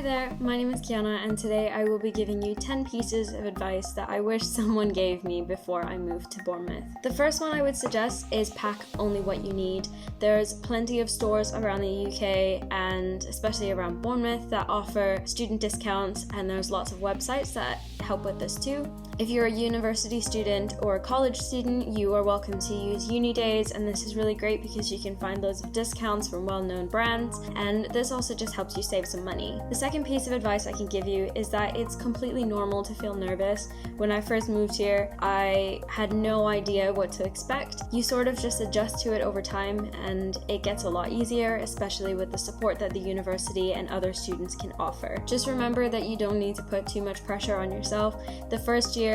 there, my name is Kiana, and today I will be giving you 10 pieces of advice that I wish someone gave me before I moved to Bournemouth. The first one I would suggest is pack only what you need. There's plenty of stores around the UK and especially around Bournemouth that offer student discounts, and there's lots of websites that help with this too. If you're a university student or a college student, you are welcome to use uni days, and this is really great because you can find loads of discounts from well-known brands, and this also just helps you save some money. The second piece of advice I can give you is that it's completely normal to feel nervous. When I first moved here, I had no idea what to expect. You sort of just adjust to it over time, and it gets a lot easier, especially with the support that the university and other students can offer. Just remember that you don't need to put too much pressure on yourself. The first year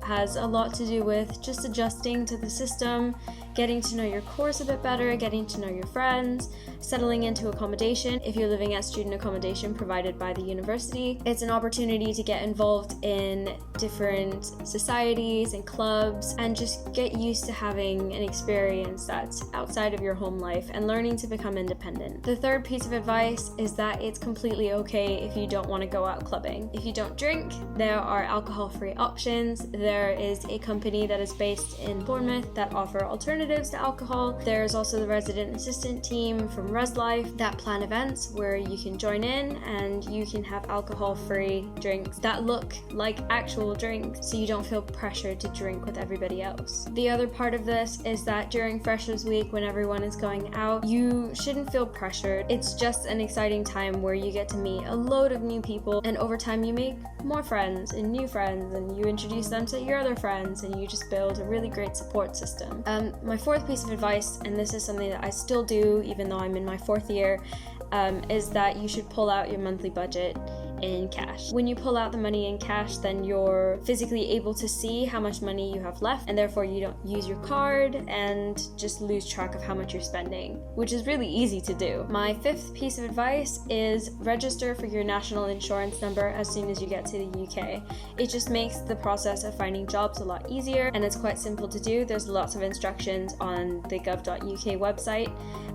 has a lot to do with just adjusting to the system, getting to know your course a bit better, getting to know your friends, settling into accommodation if you're living at student accommodation provided by the university. It's an opportunity to get involved in different societies and clubs and just get used to having an experience that's outside of your home life and learning to become independent. The third piece of advice is that it's completely okay if you don't want to go out clubbing. If you don't drink, there are alcohol-free options. There is a company that is based in Bournemouth that offer alternatives to alcohol. There's also the resident assistant team from Res Life that plan events where you can join in and you can have alcohol-free drinks that look like actual drinks, so you don't feel pressured to drink with everybody else. The other part of this is that during Freshers Week, when everyone is going out, you shouldn't feel pressured. It's just an exciting time where you get to meet a load of new people, and over time you make more friends and new friends, and you introduce them to your other friends, and you just build a really great support system. My fourth piece of advice, and this is something that I still do even though I'm in my fourth year, is that you should pull out your monthly budget in cash. When you pull out the money in cash, then you're physically able to see how much money you have left, and therefore you don't use your card and just lose track of how much you're spending, which is really easy to do. My fifth piece of advice is register for your national insurance number as soon as you get to the UK. It just makes the process of finding jobs a lot easier, and it's quite simple to do. There's lots of instructions on the gov.uk website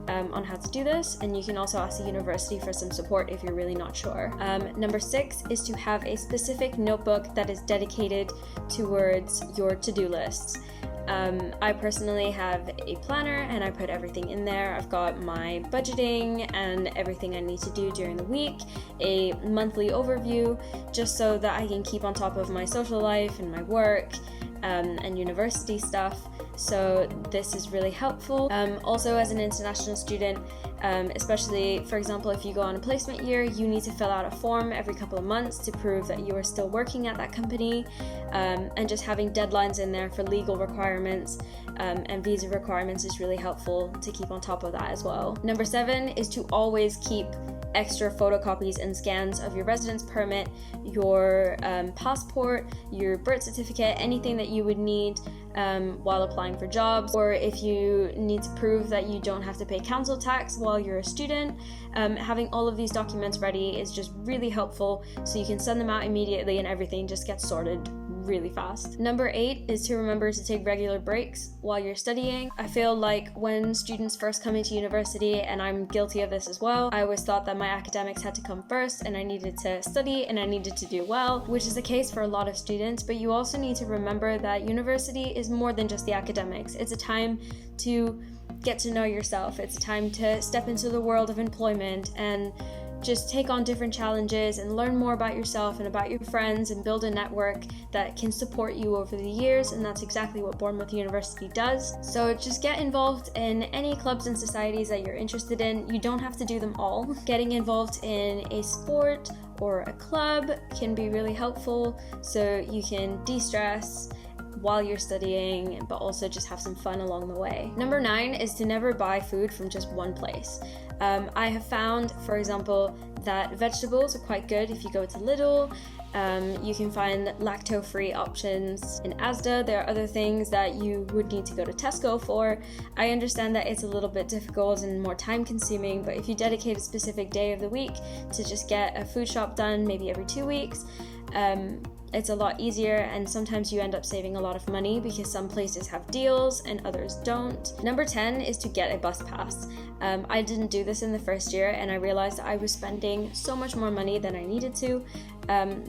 on how to do this, and you can also ask the university for some support if you're really not sure. Number 6 is to have a specific notebook that is dedicated towards your to-do lists. I personally have a planner and I put everything in there. I've got my budgeting and everything I need to do during the week, a monthly overview, just so that I can keep on top of my social life and my work and university stuff. So this is really helpful. Also, as an international student, especially, for example, if you go on a placement year, you need to fill out a form every couple of months to prove that you are still working at that company, and just having deadlines in there for legal requirements and visa requirements is really helpful to keep on top of that as well. Number 7 is to always keep extra photocopies and scans of your residence permit, your passport, your birth certificate, anything that you would need while applying for jobs, or if you need to prove that you don't have to pay council tax while you're a student. Having all of these documents ready is just really helpful, so you can send them out immediately and everything just gets sorted really fast. Number 8 is to remember to take regular breaks while you're studying. I feel like when students first come into university, and I'm guilty of this as well, I always thought that my academics had to come first and I needed to study and I needed to do well, which is the case for a lot of students, but you also need to remember that university is more than just the academics. It's a time to get to know yourself. It's a time to step into the world of employment and just take on different challenges and learn more about yourself and about your friends and build a network that can support you over the years, and that's exactly what Bournemouth University does. So just get involved in any clubs and societies that you're interested in. You don't have to do them all. Getting involved in a sport or a club can be really helpful, so you can de-stress while you're studying, but also just have some fun along the way. Number 9 is to never buy food from just one place. I have found, for example, that vegetables are quite good if you go to Lidl. You can find lactose-free options in Asda. There are other things that you would need to go to Tesco for. I understand that it's a little bit difficult and more time-consuming, but if you dedicate a specific day of the week to just get a food shop done, maybe every 2 weeks, it's a lot easier, and sometimes you end up saving a lot of money because some places have deals and others don't. Number 10 is to get a bus pass. I didn't do this in the first year, and I realized I was spending so much more money than I needed to,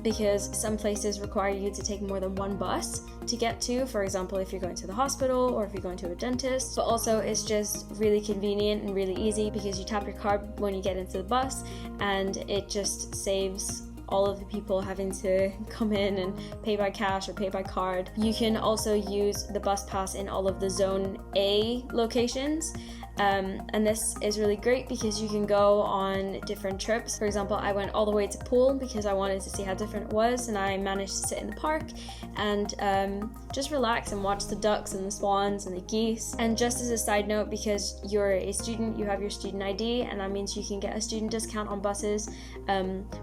because some places require you to take more than one bus to get to, for example, if you're going to the hospital or if you're going to a dentist. But also it's just really convenient and really easy because you tap your card when you get into the bus, and it just saves all of the people having to come in and pay by cash or pay by card. You can also use the bus pass in all of the Zone A locations. And this is really great because you can go on different trips. For example, I went all the way to Poole because I wanted to see how different it was, and I managed to sit in the park and just relax and watch the ducks and the swans and the geese. And just as a side note, because you're a student, you have your student ID, and that means you can get a student discount on buses,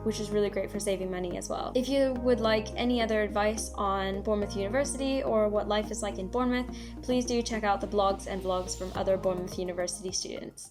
which is really great for saving money as well. If you would like any other advice on Bournemouth University or what life is like in Bournemouth, please do check out the blogs and vlogs from other Bournemouth University students.